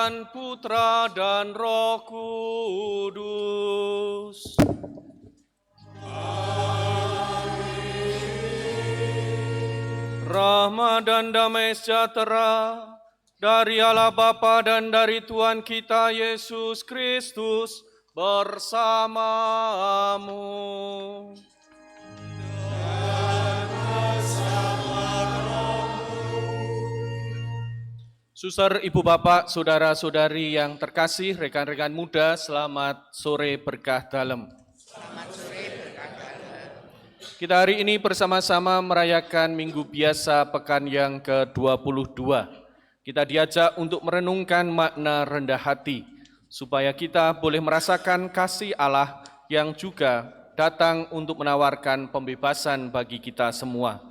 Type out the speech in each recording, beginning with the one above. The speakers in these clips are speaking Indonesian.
dan Putra dan Roh Kudus. Rahmat dan damai sejahtera dari Allah Bapa dan dari Tuhan kita Yesus Kristus bersamamu. Suster, Ibu Bapak, Saudara-saudari yang terkasih, rekan-rekan muda, selamat sore berkah dalem. Selamat sore berkah dalem. Kita hari ini bersama-sama merayakan Minggu Biasa Pekan yang ke-22. Kita diajak untuk merenungkan makna rendah hati, supaya kita boleh merasakan kasih Allah yang juga datang untuk menawarkan pembebasan bagi kita semua.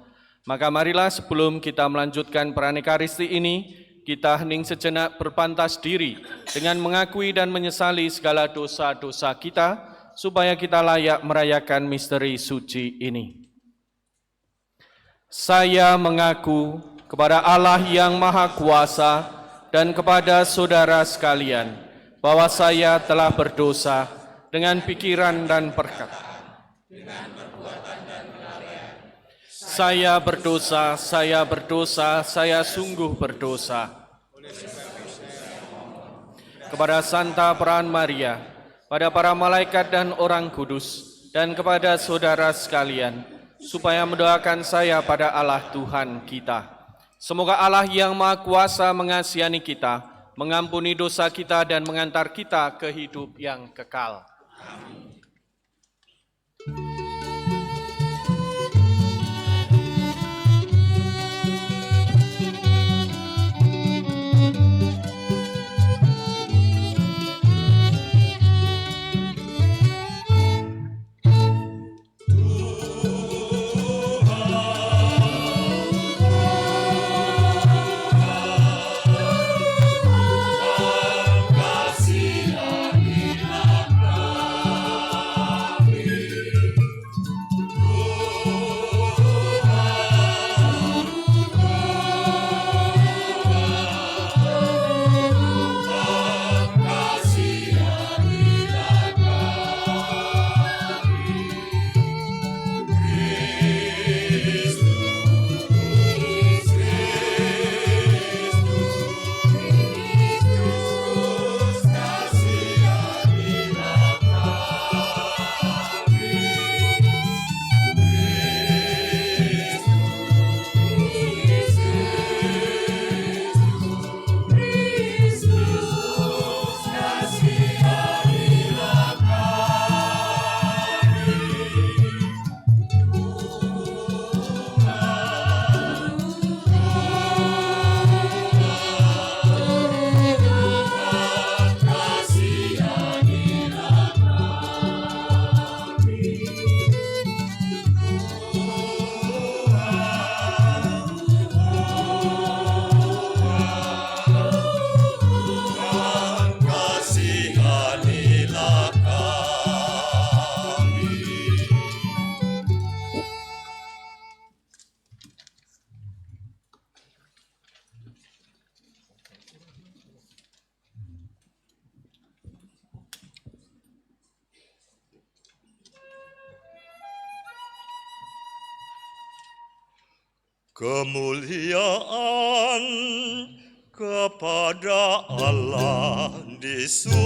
Maka marilah sebelum kita melanjutkan Pranekaristi ini, kita hening sejenak berpantas diri dengan mengakui dan menyesali segala dosa-dosa kita, supaya kita layak merayakan misteri suci ini. Saya mengaku kepada Allah yang Maha Kuasa dan kepada saudara sekalian, bahwa saya telah berdosa dengan pikiran dan perkataan, dengan perbuatan dan kelalaian. Saya berdosa, saya sungguh berdosa. Kepada Santa Peran Maria, pada para malaikat dan orang kudus, dan kepada saudara sekalian, supaya mendoakan saya pada Allah Tuhan kita. Semoga Allah yang Maha Kuasa mengasihani kita, mengampuni dosa kita dan mengantar kita ke hidup yang kekal. Amin. Kemuliaan kepada Allah di surga.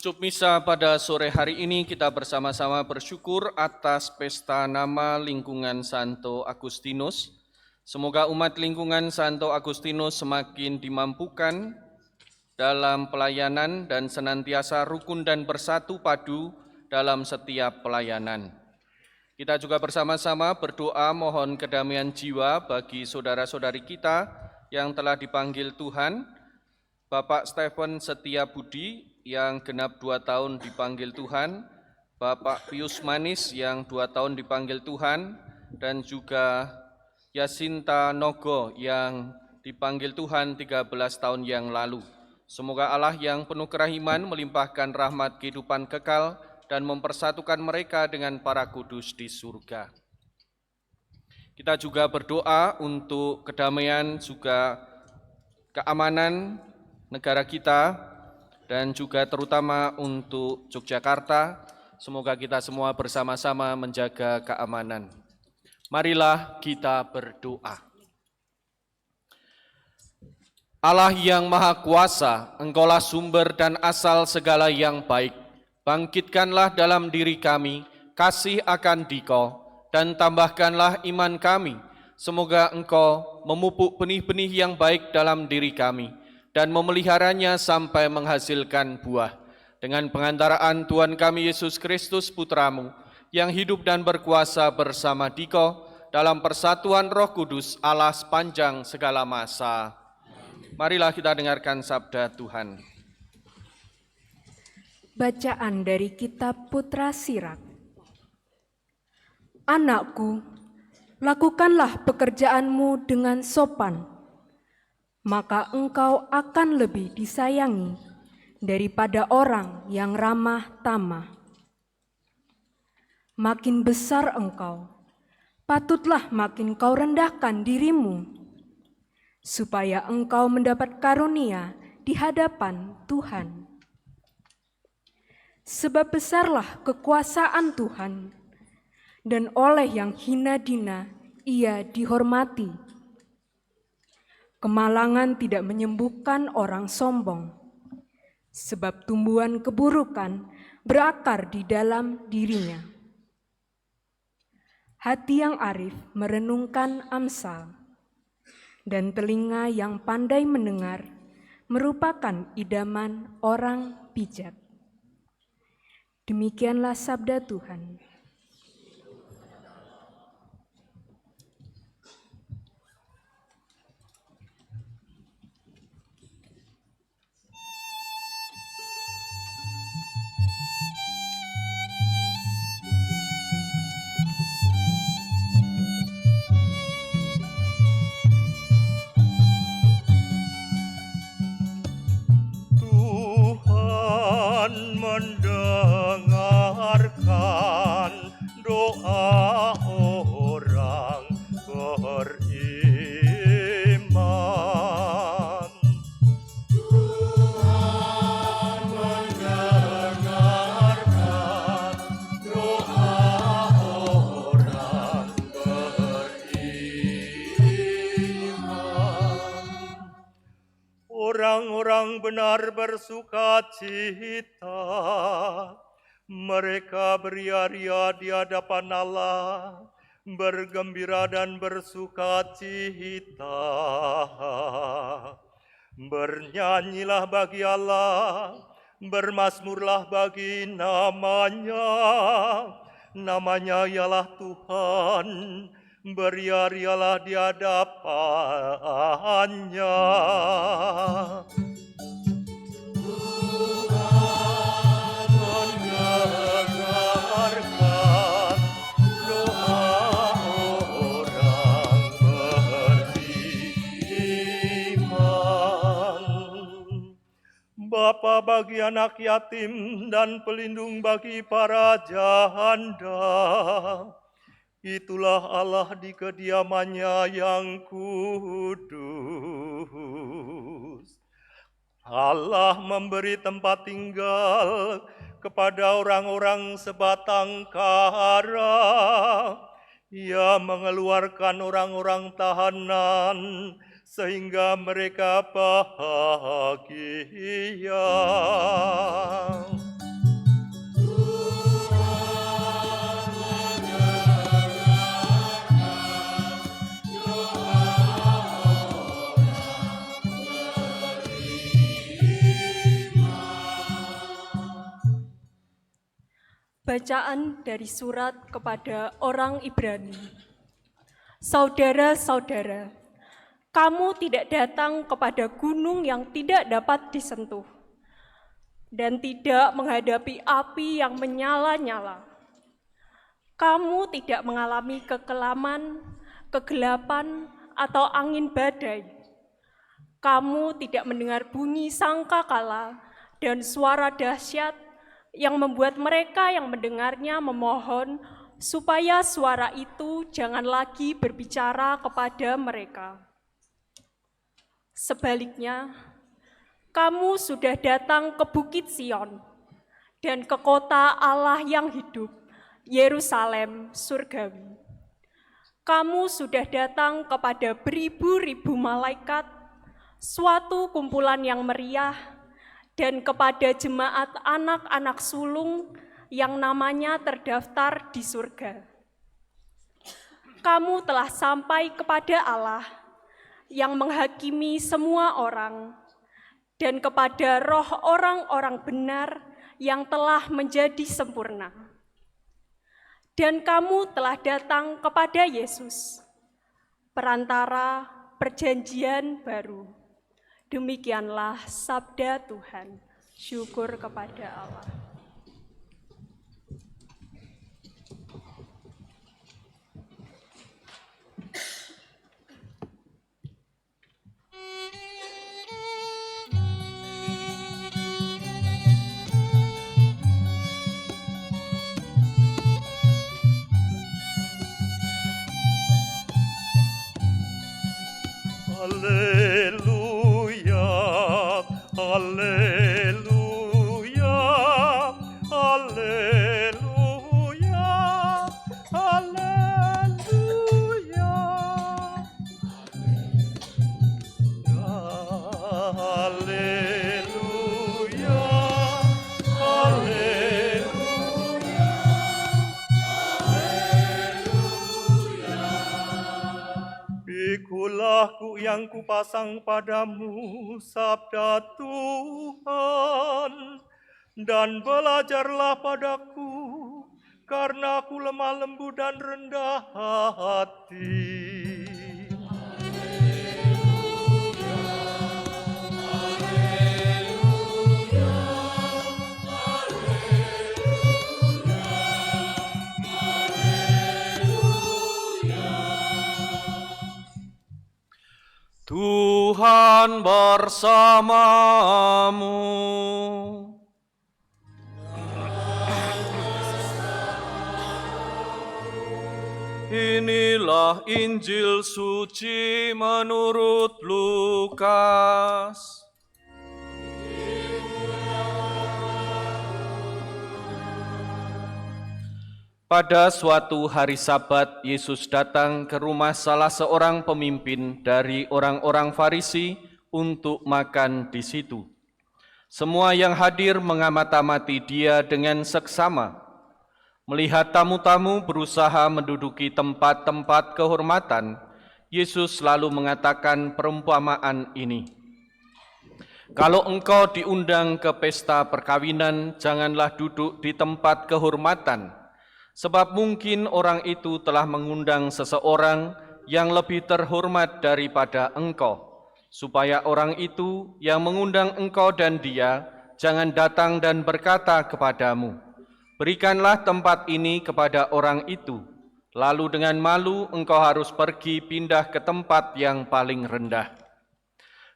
Uskup Misa pada sore hari ini kita bersama-sama bersyukur atas pesta nama lingkungan Santo Agustinus. Semoga umat lingkungan Santo Agustinus semakin dimampukan dalam pelayanan dan senantiasa rukun dan bersatu padu dalam setiap pelayanan. Kita juga bersama-sama berdoa mohon kedamaian jiwa bagi saudara-saudari kita yang telah dipanggil Tuhan. Bapak Stephen Setia Budi yang genap 2 tahun dipanggil Tuhan, Bapak Pius Manis yang 2 tahun dipanggil Tuhan, dan juga Yasinta Nogo yang dipanggil Tuhan 13 tahun yang lalu. Semoga Allah yang penuh kerahiman melimpahkan rahmat kehidupan kekal dan mempersatukan mereka dengan para kudus di surga. Kita juga berdoa untuk kedamaian juga keamanan negara kita dan juga terutama untuk Yogyakarta. Semoga kita semua bersama-sama menjaga keamanan. Marilah kita berdoa. Allah yang Maha Kuasa, Engkaulah sumber dan asal segala yang baik. Bangkitkanlah dalam diri kami kasih akan Dikau dan tambahkanlah iman kami. Semoga Engkau memupuk benih-benih yang baik dalam diri kami dan memeliharanya sampai menghasilkan buah. Dengan pengantaraan Tuhan kami Yesus Kristus Putramu, yang hidup dan berkuasa bersama Dikau dalam persatuan Roh Kudus Allah sepanjang segala masa. Marilah kita dengarkan sabda Tuhan. Bacaan dari Kitab Putra Sirak. Anakku, lakukanlah pekerjaanmu dengan sopan, maka engkau akan lebih disayangi daripada orang yang ramah tamah. Makin besar engkau, patutlah makin kau rendahkan dirimu, supaya engkau mendapat karunia di hadapan Tuhan. Sebab besarlah kekuasaan Tuhan, dan oleh yang hina dina ia dihormati. Kemalangan tidak menyembuhkan orang sombong, sebab tumbuhan keburukan berakar di dalam dirinya. Hati yang arif merenungkan Amsal, dan telinga yang pandai mendengar merupakan idaman orang bijak. Demikianlah sabda Tuhan. Tuhan mendengarkan doa orang beriman. Tuhan mendengarkan doa orang beriman. Orang-orang benar bersukacita, mereka beria-ria di hadapan Allah, bergembira dan bersukacita. Bernyanyilah bagi Allah, bermazmurlah bagi namanya. Namanya ialah Tuhan, beria-rialah di hadapannya. Tuhan mendengarkan doa orang beriman. Bapa bagi anak yatim dan pelindung bagi para janda, itulah Allah di kediamannya yang kudus. Allah memberi tempat tinggal kepada orang-orang sebatang kara. Ia mengeluarkan orang-orang tahanan sehingga mereka bahagia. Bacaan dari surat kepada orang Ibrani. Saudara-saudara, kamu tidak datang kepada gunung yang tidak dapat disentuh dan tidak menghadapi api yang menyala-nyala. Kamu tidak mengalami kekelaman, kegelapan, atau angin badai. Kamu tidak mendengar bunyi sangkakala dan suara dahsyat yang membuat mereka yang mendengarnya memohon supaya suara itu jangan lagi berbicara kepada mereka. Sebaliknya, kamu sudah datang ke Bukit Sion dan ke kota Allah yang hidup, Yerusalem surgawi. Kamu sudah datang kepada beribu-ribu malaikat, suatu kumpulan yang meriah, dan kepada jemaat anak-anak sulung yang namanya terdaftar di surga. Kamu telah sampai kepada Allah yang menghakimi semua orang, dan kepada roh orang-orang benar yang telah menjadi sempurna. Dan kamu telah datang kepada Yesus, perantara perjanjian baru. Demikianlah sabda Tuhan. Syukur kepada Allah. Haleluya, haleluya, haleluya, haleluya. Haleluya, haleluya, haleluya. Pikulah yang kupasang padamu sabda Tuhan, dan belajarlah padaku, karena aku lemah lembut dan rendah hati. Tuhan bersamamu. Inilah Injil suci menurut Lukas. Pada suatu hari Sabat, Yesus datang ke rumah salah seorang pemimpin dari orang-orang Farisi untuk makan di situ. Semua yang hadir mengamati dia dengan seksama. Melihat tamu-tamu berusaha menduduki tempat-tempat kehormatan, Yesus lalu mengatakan perumpamaan ini. Kalau engkau diundang ke pesta perkawinan, janganlah duduk di tempat kehormatan, sebab mungkin orang itu telah mengundang seseorang yang lebih terhormat daripada engkau, supaya orang itu yang mengundang engkau dan dia jangan datang dan berkata kepadamu, berikanlah tempat ini kepada orang itu, lalu dengan malu engkau harus pergi pindah ke tempat yang paling rendah.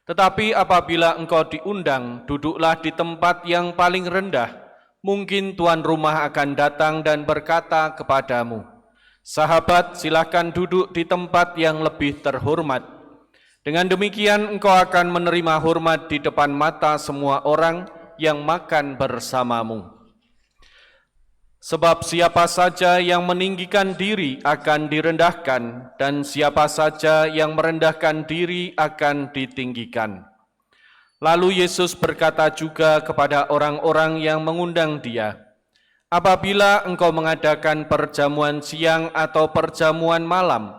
Tetapi apabila engkau diundang, duduklah di tempat yang paling rendah. Mungkin tuan rumah akan datang dan berkata kepadamu, sahabat, silakan duduk di tempat yang lebih terhormat. Dengan demikian engkau akan menerima hormat di depan mata semua orang yang makan bersamamu. Sebab siapa saja yang meninggikan diri akan direndahkan, dan siapa saja yang merendahkan diri akan ditinggikan. Lalu Yesus berkata juga kepada orang-orang yang mengundang dia, apabila engkau mengadakan perjamuan siang atau perjamuan malam,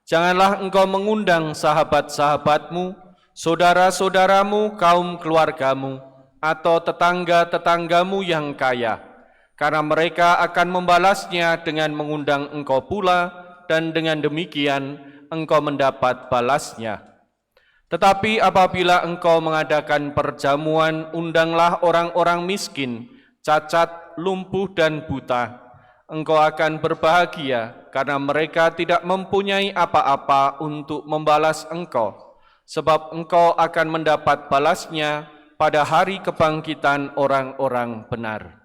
janganlah engkau mengundang sahabat-sahabatmu, saudara-saudaramu, kaum keluargamu, atau tetangga-tetanggamu yang kaya, karena mereka akan membalasnya dengan mengundang engkau pula, dan dengan demikian engkau mendapat balasnya. Tetapi apabila engkau mengadakan perjamuan, undanglah orang-orang miskin, cacat, lumpuh, dan buta. Engkau akan berbahagia, karena mereka tidak mempunyai apa-apa untuk membalas engkau, sebab engkau akan mendapat balasnya pada hari kebangkitan orang-orang benar.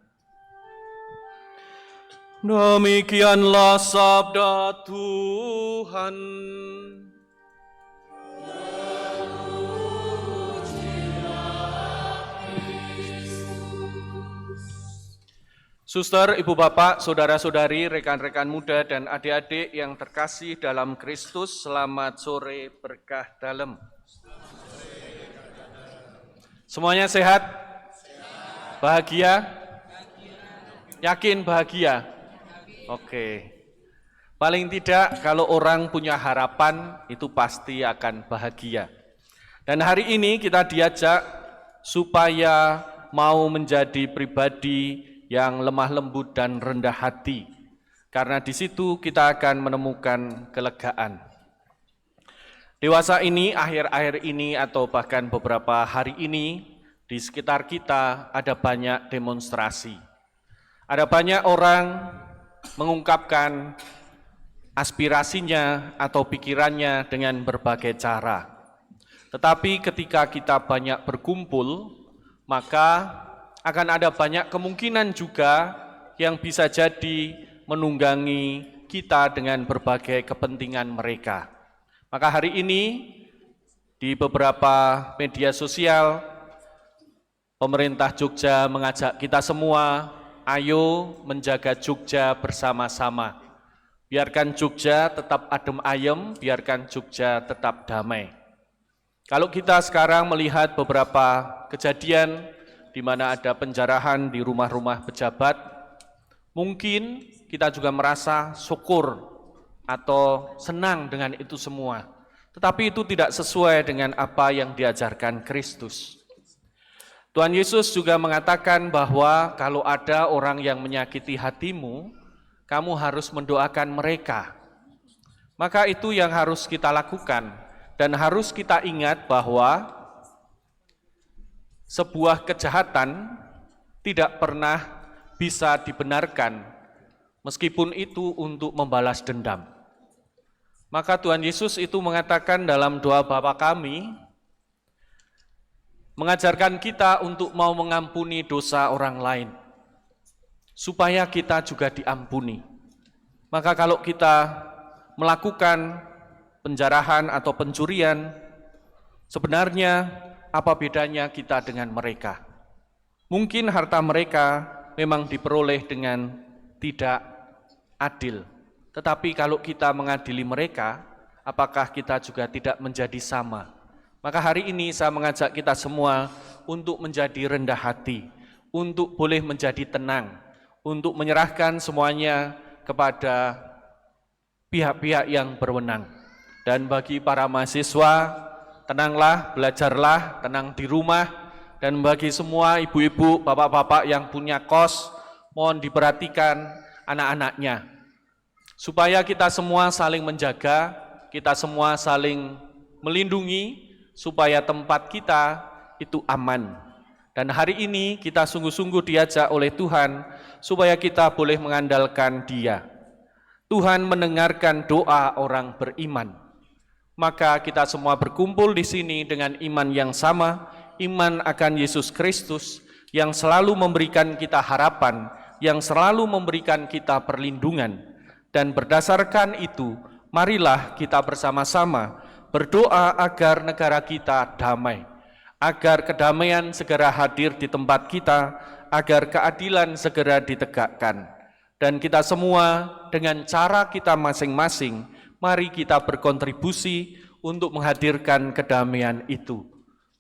Demikianlah sabda Tuhan. Suster, ibu bapak, saudara-saudari, rekan-rekan muda, dan adik-adik yang terkasih dalam Kristus, selamat sore berkah dalem. Semuanya sehat? Bahagia? Yakin bahagia? Oke. Paling tidak kalau orang punya harapan itu pasti akan bahagia. Dan hari ini kita diajak supaya mau menjadi pribadi yang lemah lembut dan rendah hati. Karena di situ kita akan menemukan kelegaan. Dewasa ini, akhir-akhir ini atau bahkan beberapa hari ini, di sekitar kita ada banyak demonstrasi. Ada banyak orang mengungkapkan aspirasinya atau pikirannya dengan berbagai cara. Tetapi ketika kita banyak berkumpul, maka akan ada banyak kemungkinan juga yang bisa jadi menunggangi kita dengan berbagai kepentingan mereka. Maka hari ini di beberapa media sosial, pemerintah Jogja mengajak kita semua, ayo menjaga Jogja bersama-sama. Biarkan Jogja tetap adem ayem, biarkan Jogja tetap damai. Kalau kita sekarang melihat beberapa kejadian di mana ada penjarahan di rumah-rumah pejabat, mungkin kita juga merasa syukur atau senang dengan itu semua. Tetapi itu tidak sesuai dengan apa yang diajarkan Kristus. Tuhan Yesus juga mengatakan bahwa kalau ada orang yang menyakiti hatimu, kamu harus mendoakan mereka. Maka itu yang harus kita lakukan dan harus kita ingat bahwa sebuah kejahatan tidak pernah bisa dibenarkan meskipun itu untuk membalas dendam. Maka Tuhan Yesus itu mengatakan dalam doa Bapa kami, mengajarkan kita untuk mau mengampuni dosa orang lain, supaya kita juga diampuni. Maka kalau kita melakukan penjarahan atau pencurian, sebenarnya apa bedanya kita dengan mereka? Mungkin harta mereka memang diperoleh dengan tidak adil, tetapi kalau kita mengadili mereka, apakah kita juga tidak menjadi sama? Maka hari ini saya mengajak kita semua untuk menjadi rendah hati, untuk boleh menjadi tenang, untuk menyerahkan semuanya kepada pihak-pihak yang berwenang. Dan bagi para mahasiswa, tenanglah, belajarlah, tenang di rumah. Dan bagi semua ibu-ibu, bapak-bapak yang punya kos, mohon diperhatikan anak-anaknya. Supaya kita semua saling menjaga, kita semua saling melindungi, supaya tempat kita itu aman. Dan hari ini kita sungguh-sungguh diajak oleh Tuhan supaya kita boleh mengandalkan Dia. Tuhan mendengarkan doa orang beriman. Maka kita semua berkumpul di sini dengan iman yang sama, iman akan Yesus Kristus yang selalu memberikan kita harapan, yang selalu memberikan kita perlindungan. Dan berdasarkan itu, marilah kita bersama-sama berdoa agar negara kita damai, agar kedamaian segera hadir di tempat kita, agar keadilan segera ditegakkan. Dan kita semua dengan cara kita masing-masing, mari kita berkontribusi untuk menghadirkan kedamaian itu.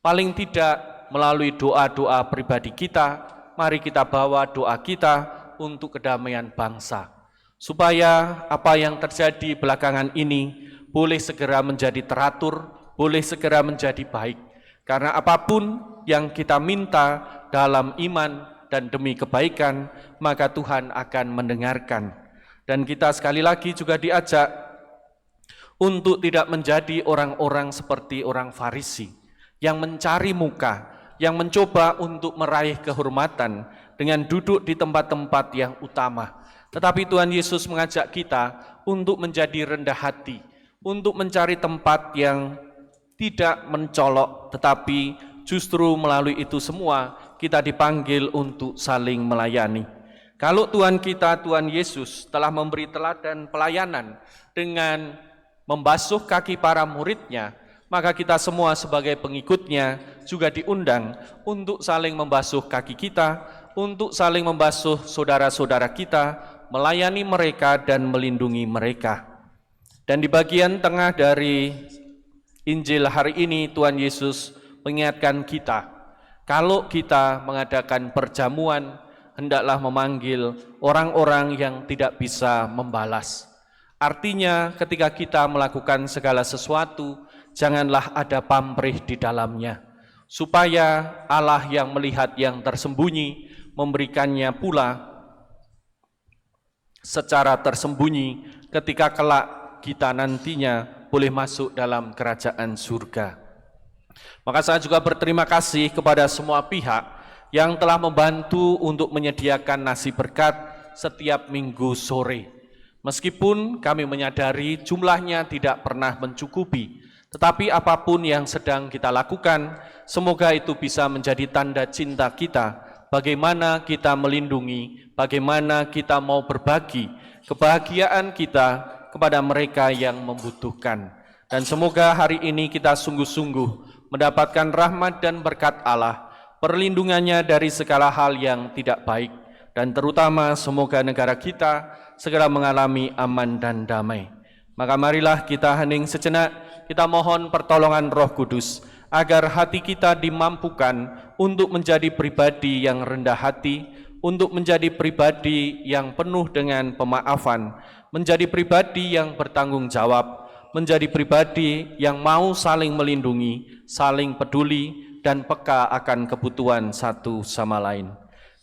Paling tidak melalui doa-doa pribadi kita, mari kita bawa doa kita untuk kedamaian bangsa. Supaya apa yang terjadi belakangan ini boleh segera menjadi teratur, boleh segera menjadi baik. Karena apapun yang kita minta dalam iman dan demi kebaikan, maka Tuhan akan mendengarkan. Dan kita sekali lagi juga diajak untuk tidak menjadi orang-orang seperti orang Farisi yang mencari muka, yang mencoba untuk meraih kehormatan dengan duduk di tempat-tempat yang utama. Tetapi Tuhan Yesus mengajak kita untuk menjadi rendah hati, untuk mencari tempat yang tidak mencolok, tetapi justru melalui itu semua kita dipanggil untuk saling melayani. Kalau Tuhan kita, Tuhan Yesus telah memberi teladan pelayanan dengan membasuh kaki para muridnya, maka kita semua sebagai pengikutnya juga diundang untuk saling membasuh kaki kita, untuk saling membasuh saudara-saudara kita, melayani mereka dan melindungi mereka. Dan di bagian tengah dari Injil hari ini Tuhan Yesus mengingatkan kita, kalau kita mengadakan perjamuan, hendaklah memanggil orang-orang yang tidak bisa membalas. Artinya ketika kita melakukan segala sesuatu, janganlah ada pamrih di dalamnya, supaya Allah yang melihat yang tersembunyi memberikannya pula secara tersembunyi ketika kelak kita nantinya boleh masuk dalam kerajaan surga. Maka saya juga berterima kasih kepada semua pihak yang telah membantu untuk menyediakan nasi berkat setiap minggu sore. Meskipun kami menyadari jumlahnya tidak pernah mencukupi, tetapi apapun yang sedang kita lakukan, semoga itu bisa menjadi tanda cinta kita, bagaimana kita melindungi, bagaimana kita mau berbagi kebahagiaan kita kepada mereka yang membutuhkan. Dan semoga hari ini kita sungguh-sungguh mendapatkan rahmat dan berkat Allah, perlindungannya dari segala hal yang tidak baik, dan terutama semoga negara kita segera mengalami aman dan damai. Maka marilah kita hening sejenak, kita mohon pertolongan Roh Kudus, agar hati kita dimampukan untuk menjadi pribadi yang rendah hati, untuk menjadi pribadi yang penuh dengan pemaafan, menjadi pribadi yang bertanggung jawab, menjadi pribadi yang mau saling melindungi, saling peduli, dan peka akan kebutuhan satu sama lain.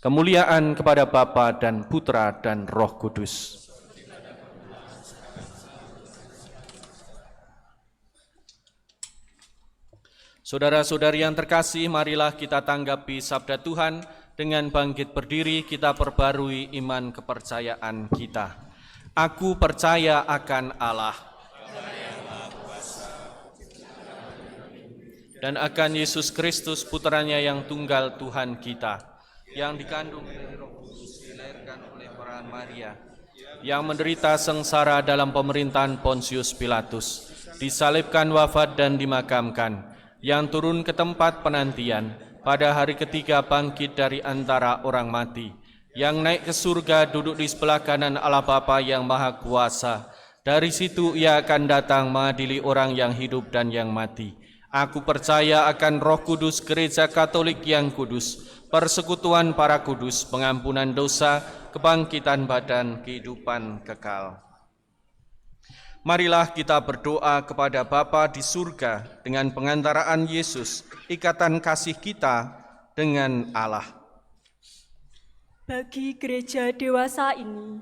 Kemuliaan kepada Bapa dan Putra dan Roh Kudus. Saudara-saudari yang terkasih, marilah kita tanggapi sabda Tuhan dengan bangkit berdiri, kita perbarui iman kepercayaan kita. Aku percaya akan Allah dan akan Yesus Kristus, putranya yang tunggal Tuhan kita, yang dikandung dari Roh Kudus, dilahirkan oleh peran Maria, yang menderita sengsara dalam pemerintahan Pontius Pilatus, disalibkan, wafat dan dimakamkan, yang turun ke tempat penantian, pada hari ketiga bangkit dari antara orang mati, yang naik ke surga, duduk di sebelah kanan Allah Bapa yang Maha Kuasa. Dari situ ia akan datang mengadili orang yang hidup dan yang mati. Aku percaya akan Roh Kudus, Gereja Katolik yang kudus, persekutuan para kudus, pengampunan dosa, kebangkitan badan, kehidupan kekal. Marilah kita berdoa kepada Bapa di surga dengan pengantaraan Yesus, ikatan kasih kita dengan Allah. Bagi gereja dewasa ini,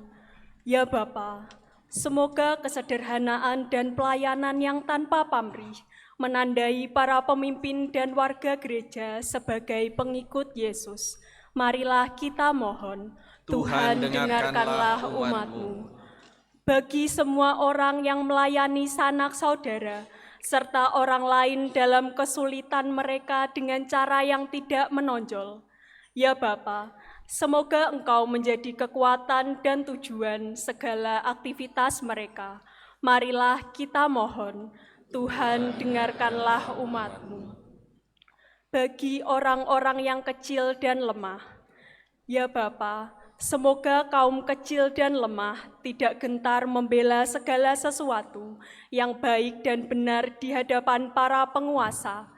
ya Bapa, semoga kesederhanaan dan pelayanan yang tanpa pamrih menandai para pemimpin dan warga gereja sebagai pengikut Yesus. Marilah kita mohon, Tuhan dengarkanlah umat-Mu. Bagi semua orang yang melayani sanak saudara, serta orang lain dalam kesulitan mereka dengan cara yang tidak menonjol, ya Bapa, semoga Engkau menjadi kekuatan dan tujuan segala aktivitas mereka. Marilah kita mohon, Tuhan dengarkanlah umat-Mu. Bagi orang-orang yang kecil dan lemah, ya Bapa, semoga kaum kecil dan lemah tidak gentar membela segala sesuatu yang baik dan benar di hadapan para penguasa,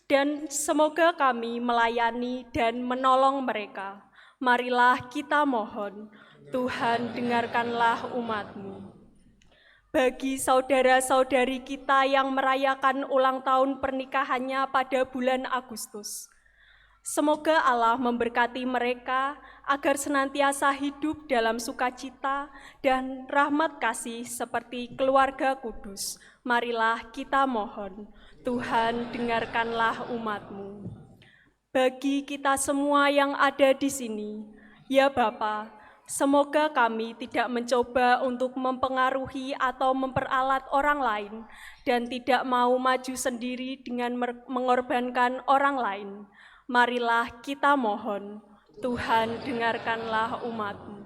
dan semoga kami melayani dan menolong mereka. Marilah kita mohon, Tuhan dengarkanlah umat-Mu. Bagi saudara-saudari kita yang merayakan ulang tahun pernikahannya pada bulan Agustus, Semoga Allah memberkati mereka agar senantiasa hidup dalam sukacita dan rahmat kasih seperti keluarga kudus. Marilah kita mohon, Tuhan dengarkanlah umat-Mu. Bagi kita semua yang ada di sini, ya Bapa, semoga kami tidak mencoba untuk mempengaruhi atau memperalat orang lain dan tidak mau maju sendiri dengan mengorbankan orang lain. Marilah kita mohon, Tuhan dengarkanlah umat-Mu.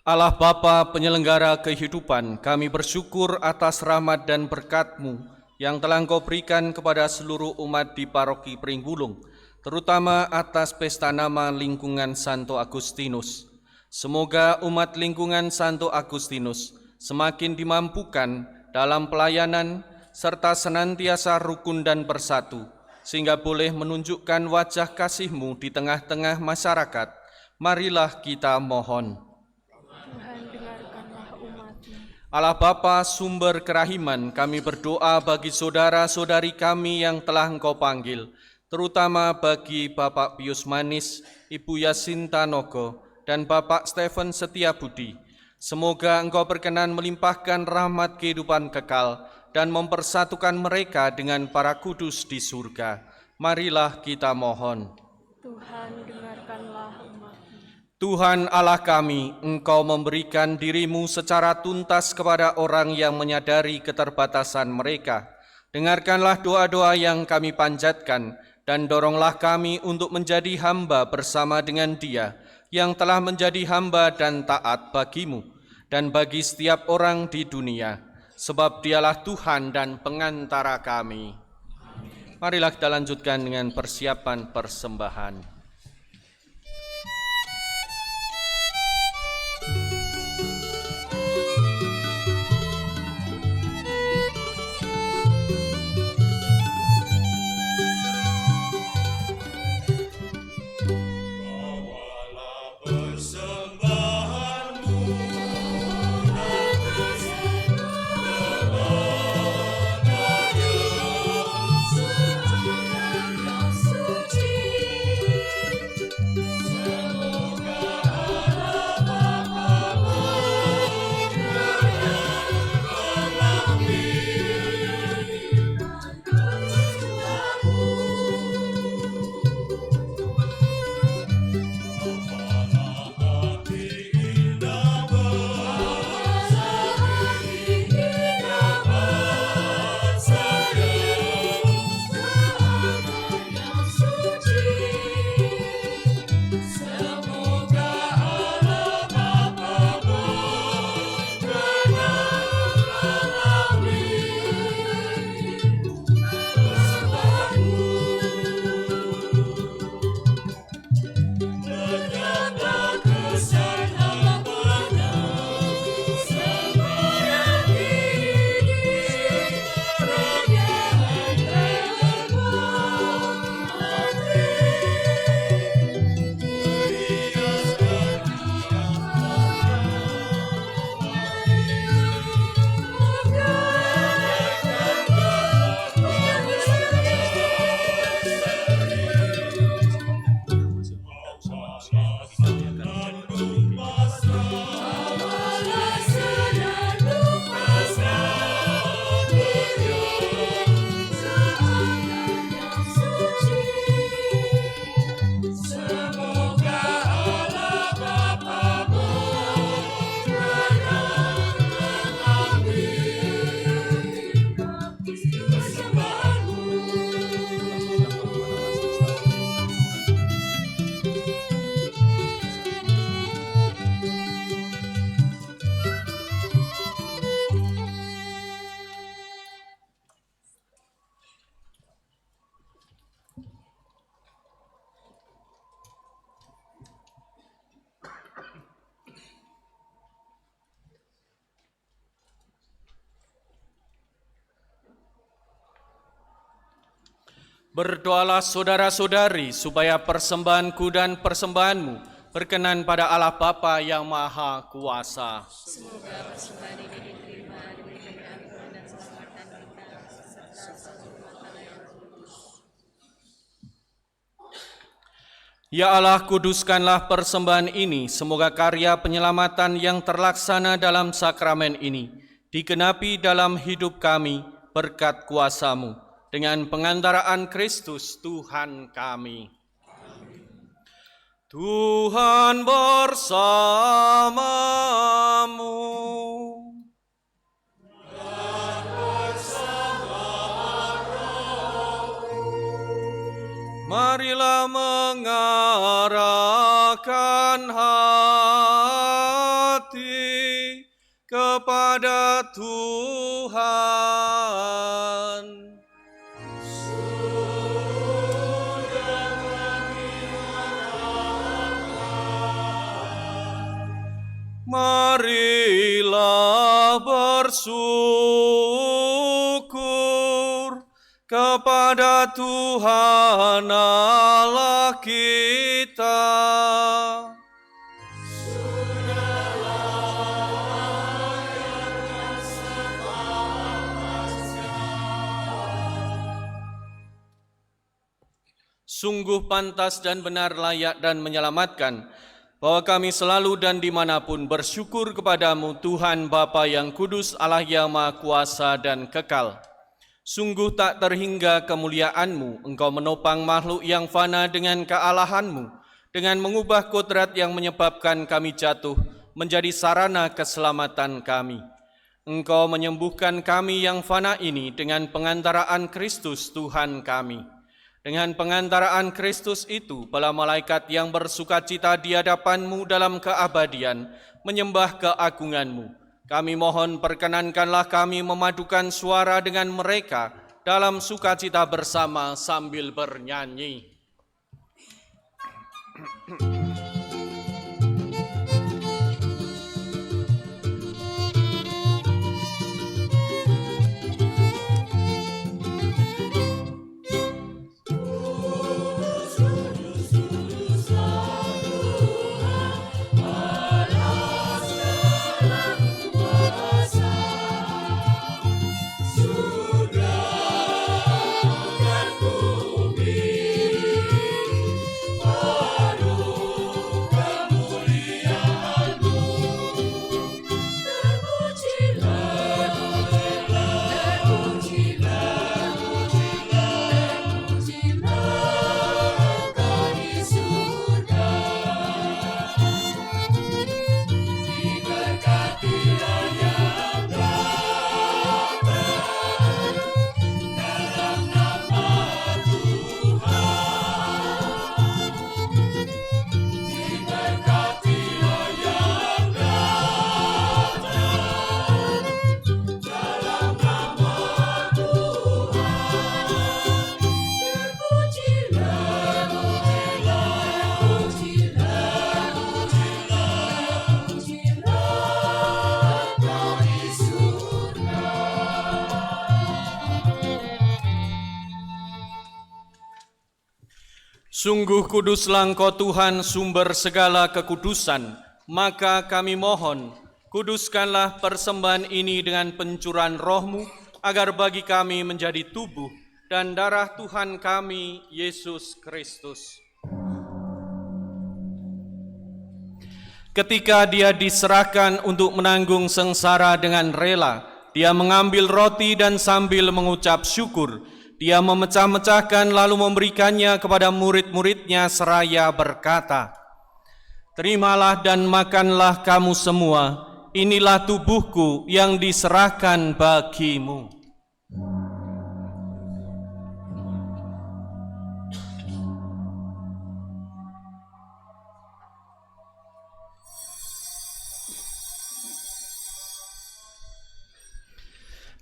Allah Bapa penyelenggara kehidupan, kami bersyukur atas rahmat dan berkat-Mu yang telah Engkau berikan kepada seluruh umat di Paroki Pringgulung, terutama atas pesta nama lingkungan Santo Agustinus. Semoga umat lingkungan Santo Agustinus semakin dimampukan dalam pelayanan serta senantiasa rukun dan bersatu, sehingga boleh menunjukkan wajah kasih-Mu di tengah-tengah masyarakat. Marilah kita mohon. Tuhan dengarkanlah umat-Mu. Allah Bapa sumber kerahiman, kami berdoa bagi saudara-saudari kami yang telah Engkau panggil, terutama bagi Bapak Pius Manis, Ibu Yasinta Nogo, dan Bapak Stephen Setiabudi. Semoga Engkau berkenan melimpahkan rahmat kehidupan kekal dan mempersatukan mereka dengan para kudus di surga. Marilah kita mohon. Tuhan dengarkanlah umat-Mu. Tuhan Allah kami, Engkau memberikan diri-Mu secara tuntas kepada orang yang menyadari keterbatasan mereka. Dengarkanlah doa-doa yang kami panjatkan dan doronglah kami untuk menjadi hamba bersama dengan Dia yang telah menjadi hamba dan taat bagi-Mu dan bagi setiap orang di dunia, sebab Dialah Tuhan dan pengantara kami. Marilah kita lanjutkan dengan persiapan persembahan. Berdoalah saudara-saudari supaya persembahanku dan persembahanmu berkenan pada Allah Bapa yang Maha Kuasa. Semoga persembahan ini diterima, diberikan keampunan dan keselamatan kita, serta seluruh umat Allah yang kudus. Berdoalah saudara-saudari supaya persembahanku dan persembahanmu berkenan pada Allah Bapa yang Maha Kuasa. Semoga persembahan ini diterima, diberikan keampunan dan keselamatan kita, serta seluruh umat Allah yang kudus. Ya Allah, kuduskanlah persembahan ini, semoga karya penyelamatan yang terlaksana dalam sakramen ini digenapi dalam hidup kami berkat kuasa-Mu, dengan pengantaraan Kristus Tuhan kami. Tuhan bersamamu. Marilah mengarahkan hati kepada Tuhan. Marilah bersyukur kepada Tuhan Allah kita. Sungguh pantas dan benar, layak dan menyelamatkan, bahwa kami selalu dan dimanapun bersyukur kepadamu, Tuhan Bapa yang kudus, Allah yang Maha Kuasa dan kekal. Sungguh tak terhingga kemuliaan-Mu, Engkau menopang makhluk yang fana dengan kealahan-Mu, dengan mengubah kodrat yang menyebabkan kami jatuh menjadi sarana keselamatan kami. Engkau menyembuhkan kami yang fana ini dengan pengantaraan Kristus Tuhan kami. Dengan pengantaraan Kristus itu, para malaikat yang bersukacita di hadapan-Mu dalam keabadian menyembah keagungan-Mu. Kami mohon perkenankanlah kami memadukan suara dengan mereka dalam sukacita bersama sambil bernyanyi. Sungguh kuduslah Engkau Tuhan, sumber segala kekudusan, maka kami mohon, kuduskanlah persembahan ini dengan pencurahan Roh-Mu, agar bagi kami menjadi tubuh dan darah Tuhan kami, Yesus Kristus. Ketika Dia diserahkan untuk menanggung sengsara dengan rela, Dia mengambil roti dan sambil mengucap syukur, Dia memecah-mecahkan lalu memberikannya kepada murid-muridnya seraya berkata, "Terimalah dan makanlah kamu semua, inilah tubuhku yang diserahkan bagimu."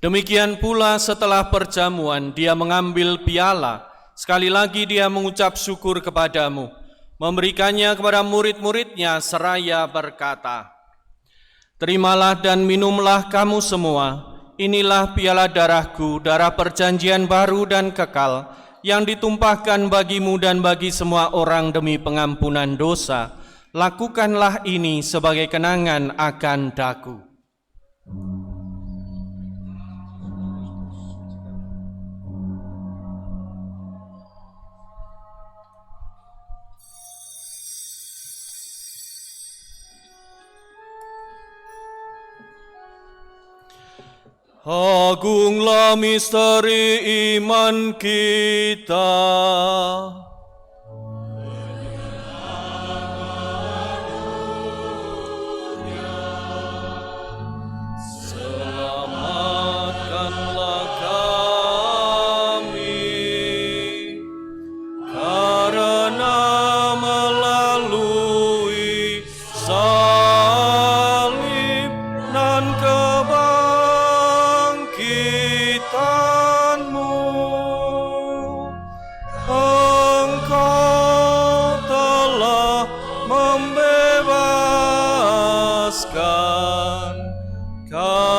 Demikian pula setelah perjamuan, Dia mengambil piala. Sekali lagi Dia mengucap syukur kepadamu, memberikannya kepada murid-muridnya seraya berkata, "Terimalah dan minumlah kamu semua, inilah piala darahku, darah perjanjian baru dan kekal, yang ditumpahkan bagimu dan bagi semua orang demi pengampunan dosa. Lakukanlah ini sebagai kenangan akan daku." Agunglah misteri iman kita. Selamatkanlah kami, karena melalui salib dan kebangkitan-Mu, Engkau telah membebaskan kami.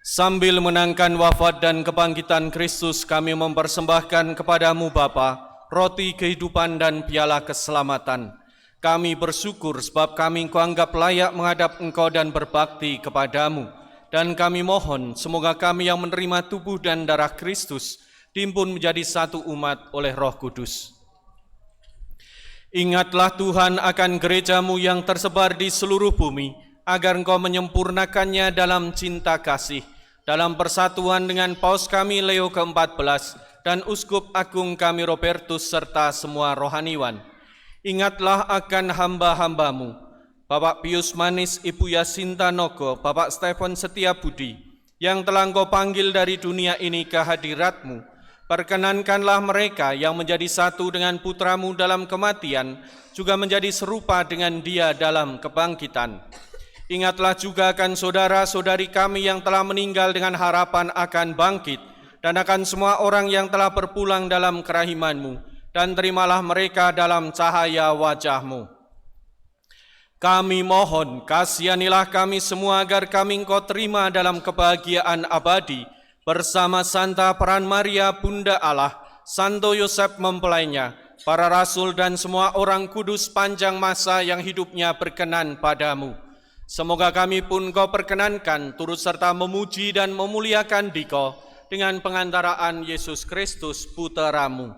Sambil menangkan wafat dan kebangkitan Kristus, kami mempersembahkan kepadamu Bapa, roti kehidupan dan piala keselamatan. Kami bersyukur sebab kami Engkau anggap layak menghadap Engkau dan berbakti kepadamu. Dan kami mohon semoga kami yang menerima tubuh dan darah Kristus timbun menjadi satu umat oleh Roh Kudus. Ingatlah Tuhan akan gereja-Mu yang tersebar di seluruh bumi, agar Engkau menyempurnakannya dalam cinta kasih, dalam persatuan dengan Paus kami Leo ke-14 dan Uskup Agung kami Robertus serta semua rohaniwan. Ingatlah akan hamba-hamba-Mu, Bapak Pius Manis, Ibu Yasinta Nogo, Bapak Stefan Setiabudi, yang telah Engkau panggil dari dunia ini ke hadirat-Mu. Perkenankanlah mereka yang menjadi satu dengan Putra-Mu dalam kematian, juga menjadi serupa dengan Dia dalam kebangkitan. Ingatlah juga akan saudara-saudari kami yang telah meninggal dengan harapan akan bangkit, dan akan semua orang yang telah berpulang dalam kerahiman-Mu, dan terimalah mereka dalam cahaya wajah-Mu. Kami mohon, kasihanilah kami semua agar kami Engkau terima dalam kebahagiaan abadi, bersama Santa Peran Maria Bunda Allah, Santo Yosef mempelainya, para rasul dan semua orang kudus panjang masa yang hidupnya berkenan padamu. Semoga kami pun Kau perkenankan turut serta memuji dan memuliakan Dikau dengan pengantaraan Yesus Kristus Putra-Mu.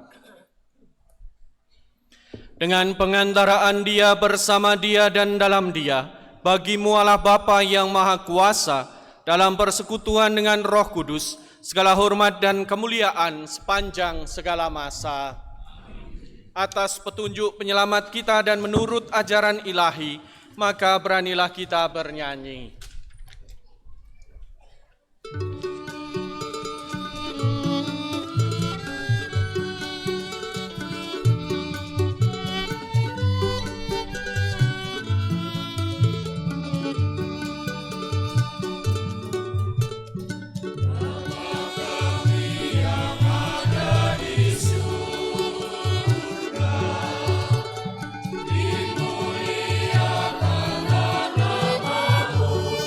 Dengan pengantaraan Dia, bersama Dia dan dalam Dia, bagi-Mu Allah Bapa yang Maha Kuasa, dalam persekutuan dengan Roh Kudus, segala hormat dan kemuliaan sepanjang segala masa. Atas petunjuk penyelamat kita dan menurut ajaran ilahi, maka beranilah kita bernyanyi. Dimuliakanlah namamu.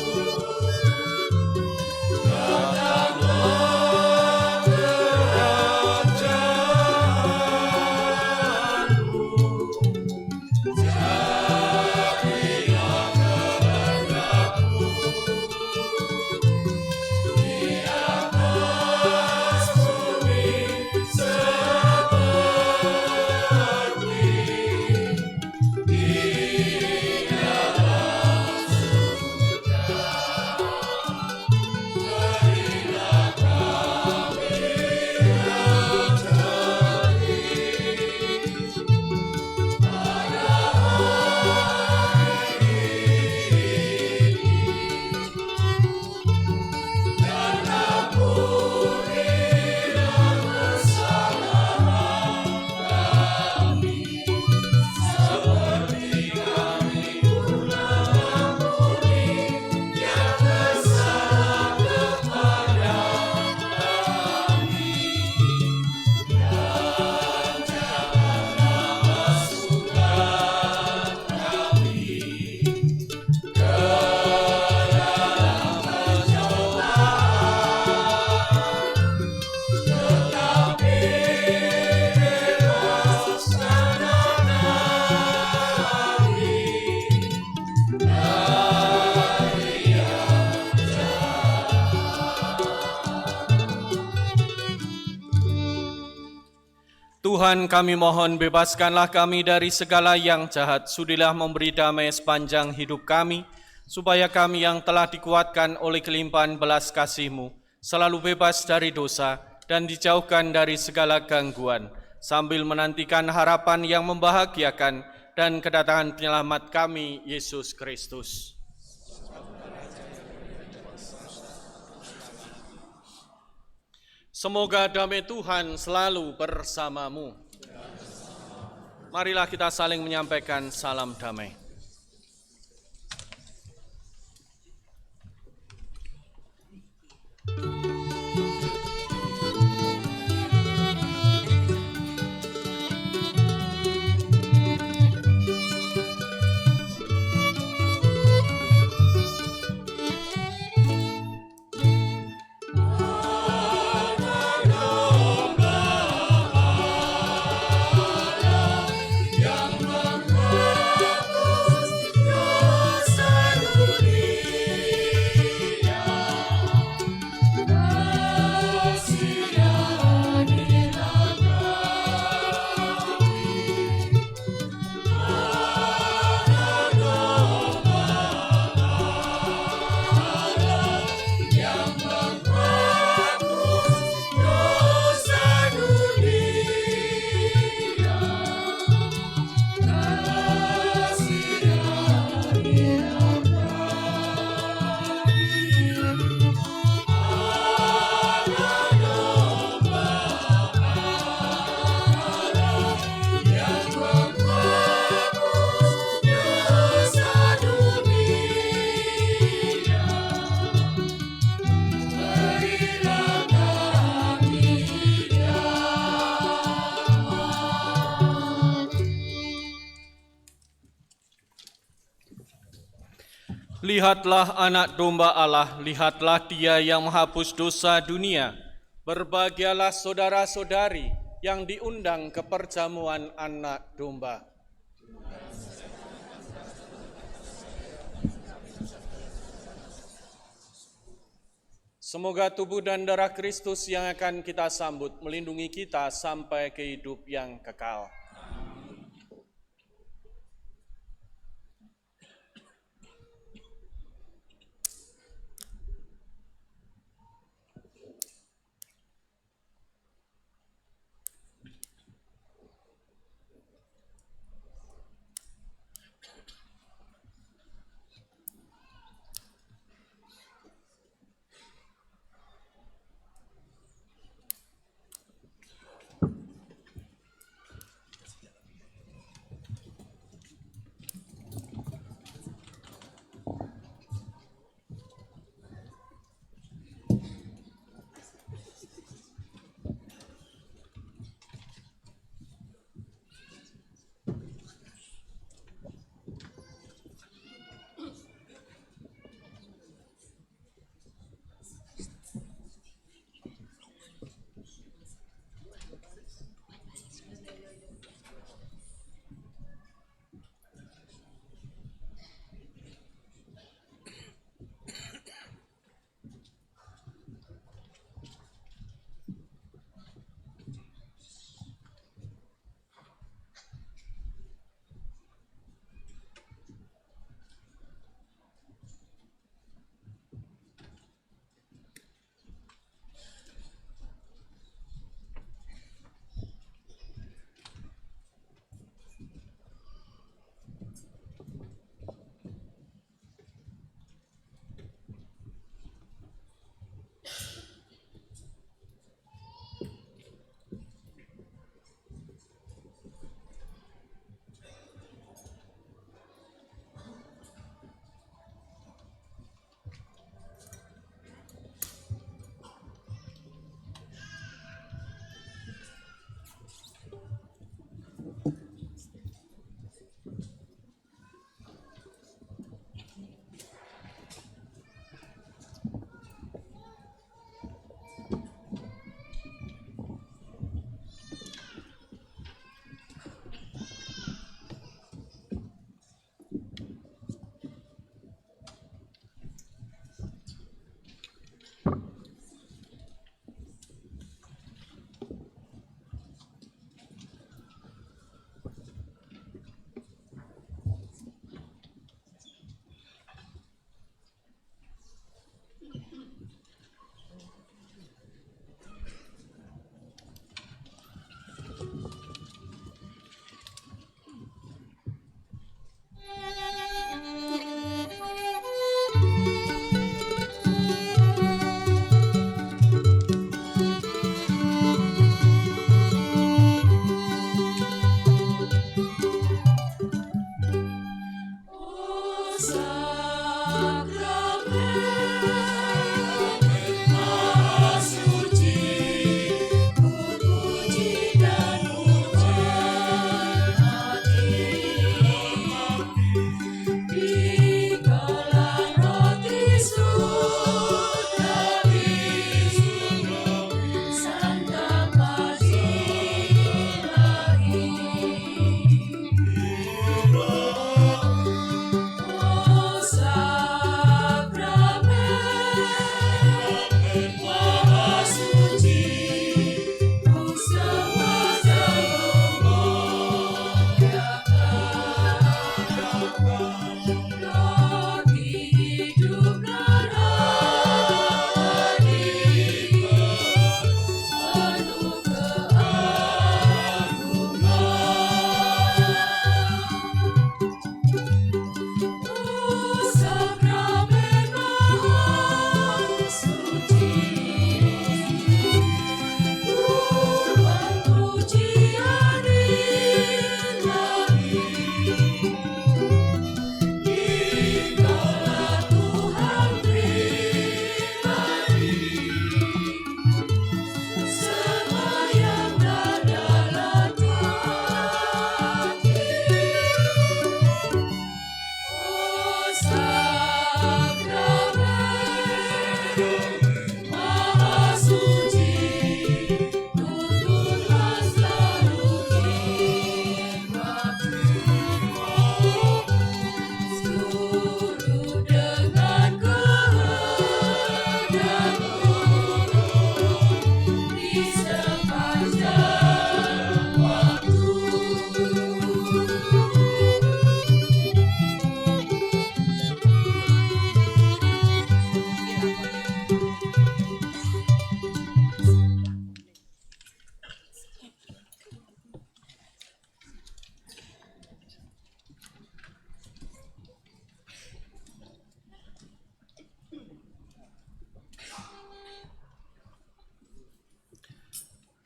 Tuhan, kami mohon bebaskanlah kami dari segala yang jahat, sudilah memberi damai sepanjang hidup kami, supaya kami yang telah dikuatkan oleh kelimpahan belas kasih-Mu, selalu bebas dari dosa dan dijauhkan dari segala gangguan, sambil menantikan harapan yang membahagiakan dan kedatangan penyelamat kami, Yesus Kristus. Semoga damai Tuhan selalu bersamamu. Marilah kita saling menyampaikan salam damai. Lihatlah anak domba Allah, lihatlah Dia yang menghapus dosa dunia. Berbahagialah saudara-saudari yang diundang ke perjamuan anak domba. Semoga tubuh dan darah Kristus yang akan kita sambut melindungi kita sampai ke hidup yang kekal.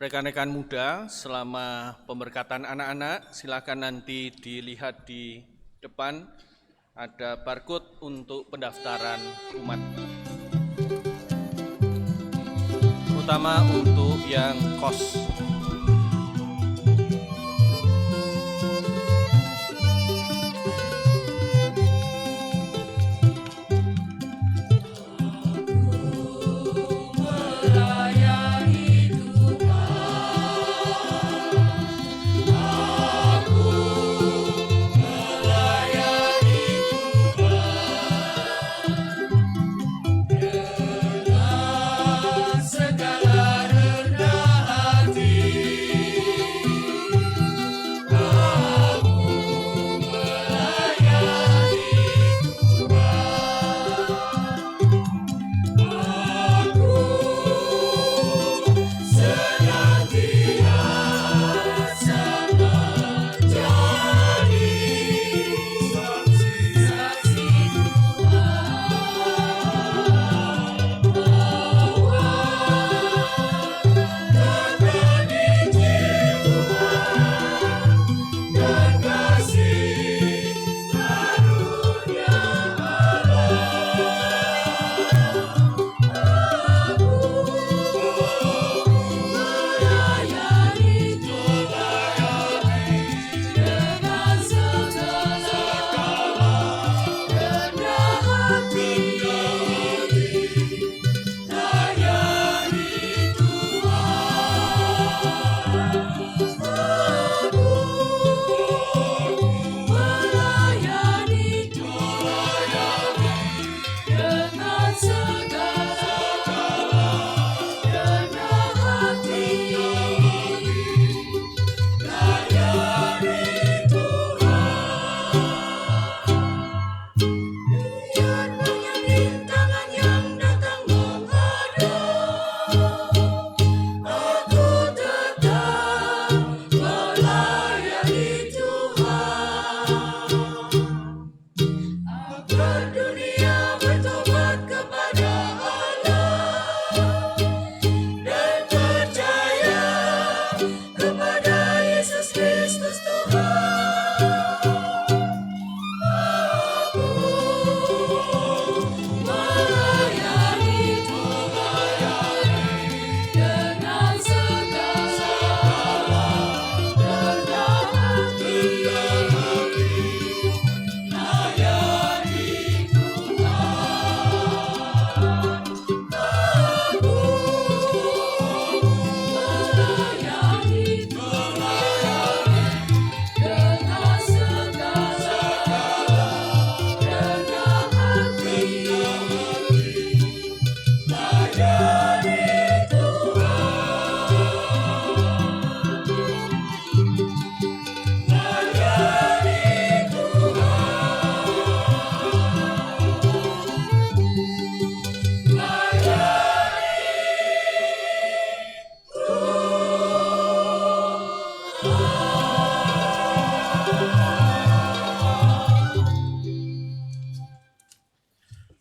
Rekan-rekan muda, selama pemberkatan anak-anak, silakan nanti dilihat di depan, ada barcode untuk pendaftaran umat. Terutama untuk yang kos.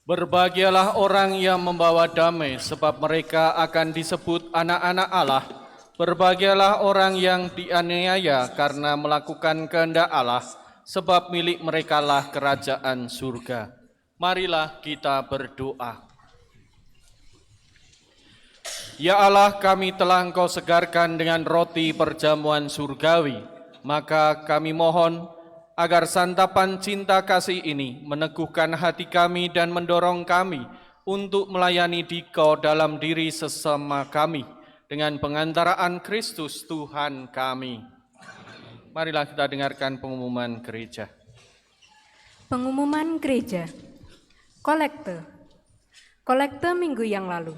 Berbahagialah orang yang membawa damai, sebab mereka akan disebut anak-anak Allah. Berbahagialah orang yang dianiaya karena melakukan kehendak Allah, sebab milik merekalah kerajaan surga. Marilah kita berdoa. Ya Allah, kami telah Engkau segarkan dengan roti perjamuan surgawi, maka kami mohon agar santapan cinta kasih ini meneguhkan hati kami dan mendorong kami untuk melayani Dikau dalam diri sesama kami dengan pengantaraan Kristus Tuhan kami. Marilah kita dengarkan pengumuman gereja. Pengumuman gereja. Kolekte. Kolekte minggu yang lalu.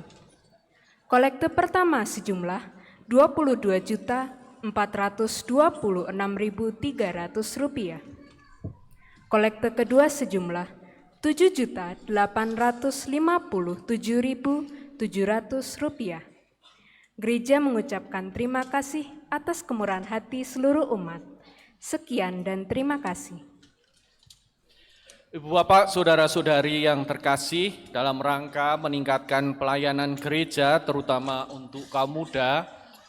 Kolekte pertama sejumlah Rp22.426.300. Kolekte kedua sejumlah Rp7.857.700. Gereja mengucapkan terima kasih atas kemurahan hati seluruh umat. Sekian dan terima kasih. Ibu Bapak, saudara-saudari yang terkasih, dalam rangka meningkatkan pelayanan gereja terutama untuk kaum muda,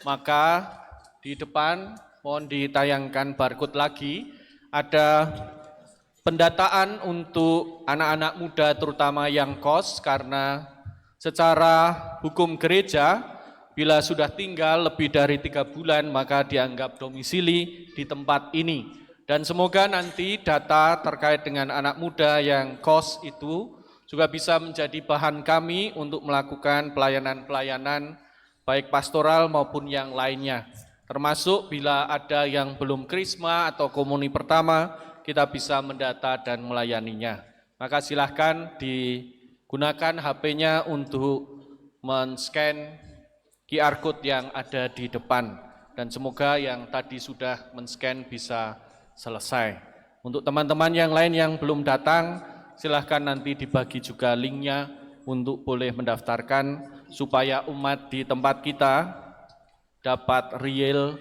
Maka di depan mohon ditayangkan barcode lagi, ada pendataan untuk anak-anak muda terutama yang kos, karena secara hukum gereja bila sudah tinggal lebih dari 3 bulan maka dianggap domisili di tempat ini. Dan semoga nanti data terkait dengan anak muda yang kos itu juga bisa menjadi bahan kami untuk melakukan pelayanan-pelayanan baik pastoral maupun yang lainnya. Termasuk bila ada yang belum krisma atau komuni pertama, kita bisa mendata dan melayaninya. Maka silahkan digunakan HP-nya untuk men-scan QR Code yang ada di depan. Dan semoga yang tadi sudah men-scan bisa selesai. Untuk teman-teman yang lain yang belum datang, silahkan nanti dibagi juga linknya untuk boleh mendaftarkan supaya umat di tempat kita dapat real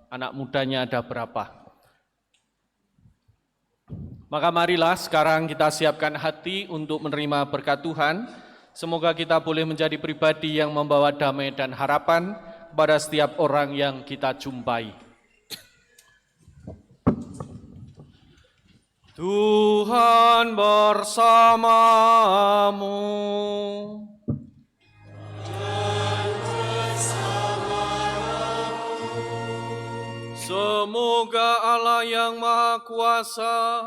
anak mudanya ada berapa. Maka marilah sekarang kita siapkan hati untuk menerima berkat Tuhan. Semoga kita boleh menjadi pribadi yang membawa damai dan harapan kepada setiap orang yang kita jumpai. Tuhan bersamamu. Semoga Allah yang Maha Kuasa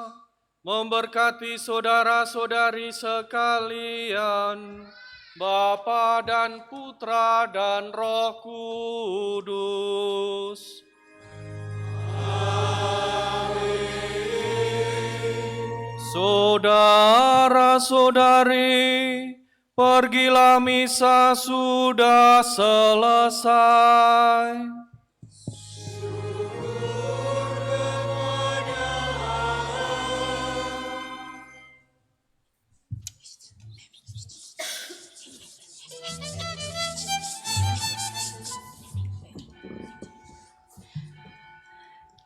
memberkati saudara-saudari sekalian, Bapa dan Putra dan Roh Kudus. Saudara-saudari, pergilah misa sudah selesai.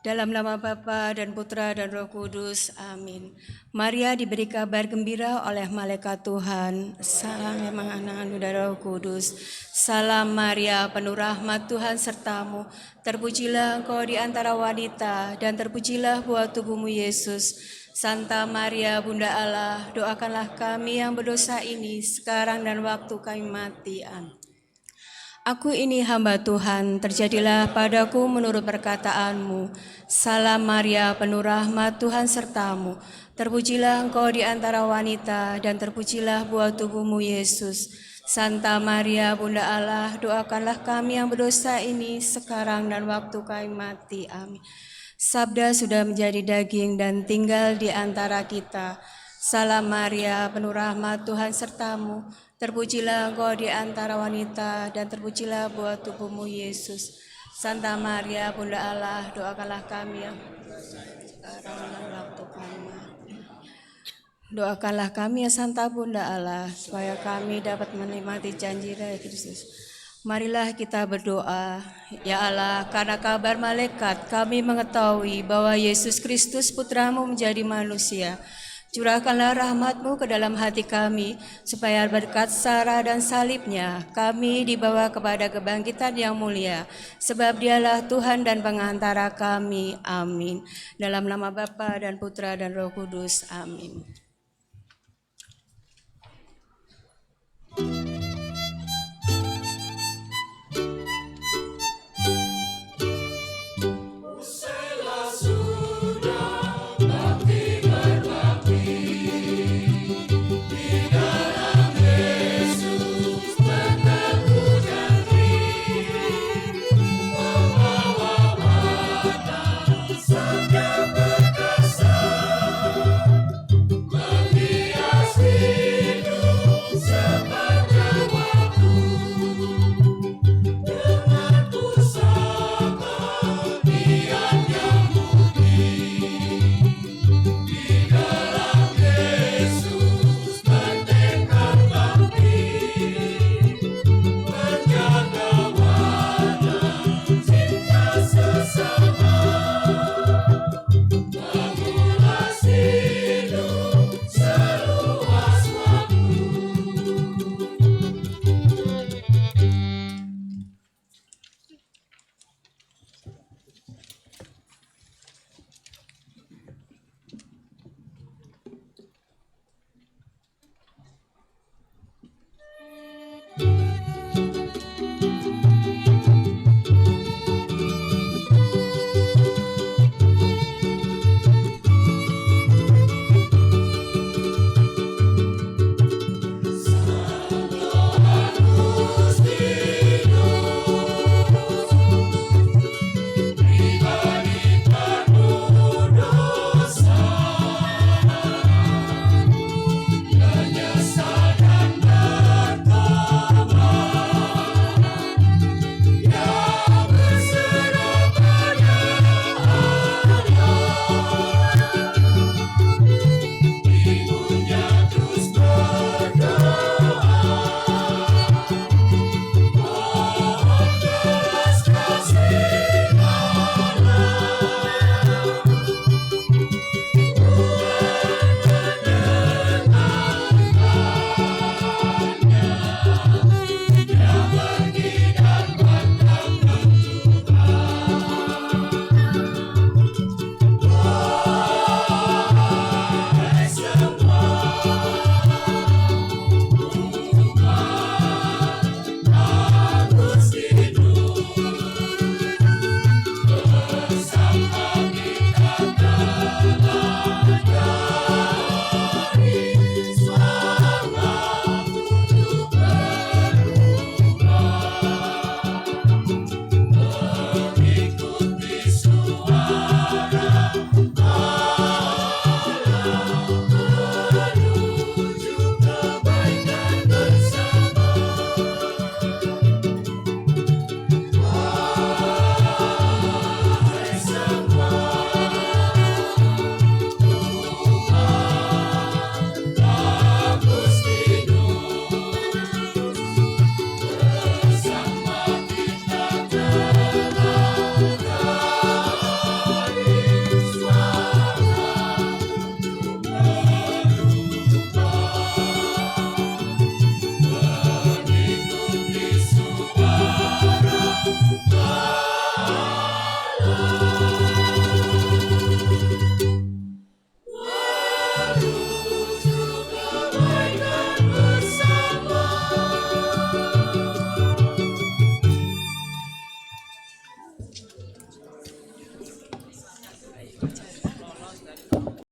Dalam nama Bapa dan Putra dan Roh Kudus, amin. Maria diberi kabar gembira oleh malaikat Tuhan. Salam yang mengandung Roh Kudus. Salam Maria, penuh rahmat Tuhan sertamu. Terpujilah engkau di antara wanita, dan terpujilah buah tubuhmu Yesus. Santa Maria, Bunda Allah, doakanlah kami yang berdosa ini, sekarang dan waktu kami mati. Amin. Aku ini hamba Tuhan, terjadilah padaku menurut perkataanmu. Salam Maria, penuh rahmat Tuhan sertamu. Terpujilah engkau di antara wanita, dan terpujilah buah tubuhmu Yesus. Santa Maria, Bunda Allah, doakanlah kami yang berdosa ini, sekarang dan waktu kami mati. Amin. Sabda sudah menjadi daging dan tinggal di antara kita. Salam Maria, penuh rahmat Tuhan sertamu. Terpujilah engkau di antara wanita, dan terpujilah buah tubuhmu Yesus. Santa Maria, Bunda Allah, doakanlah kami yang sekarang dan waktu kami mati. Doakanlah kami ya Santa Bunda Allah, supaya kami dapat menikmati janji dari Kristus. Marilah kita berdoa. Ya Allah, karena kabar malaikat kami mengetahui bahwa Yesus Kristus Putramu menjadi manusia. Curahkanlah rahmat-Mu ke dalam hati kami, supaya berkat sara dan salibnya kami dibawa kepada kebangkitan yang mulia. Sebab Dialah Tuhan dan pengantara kami. Amin. Dalam nama Bapa dan Putra dan Roh Kudus. Amin.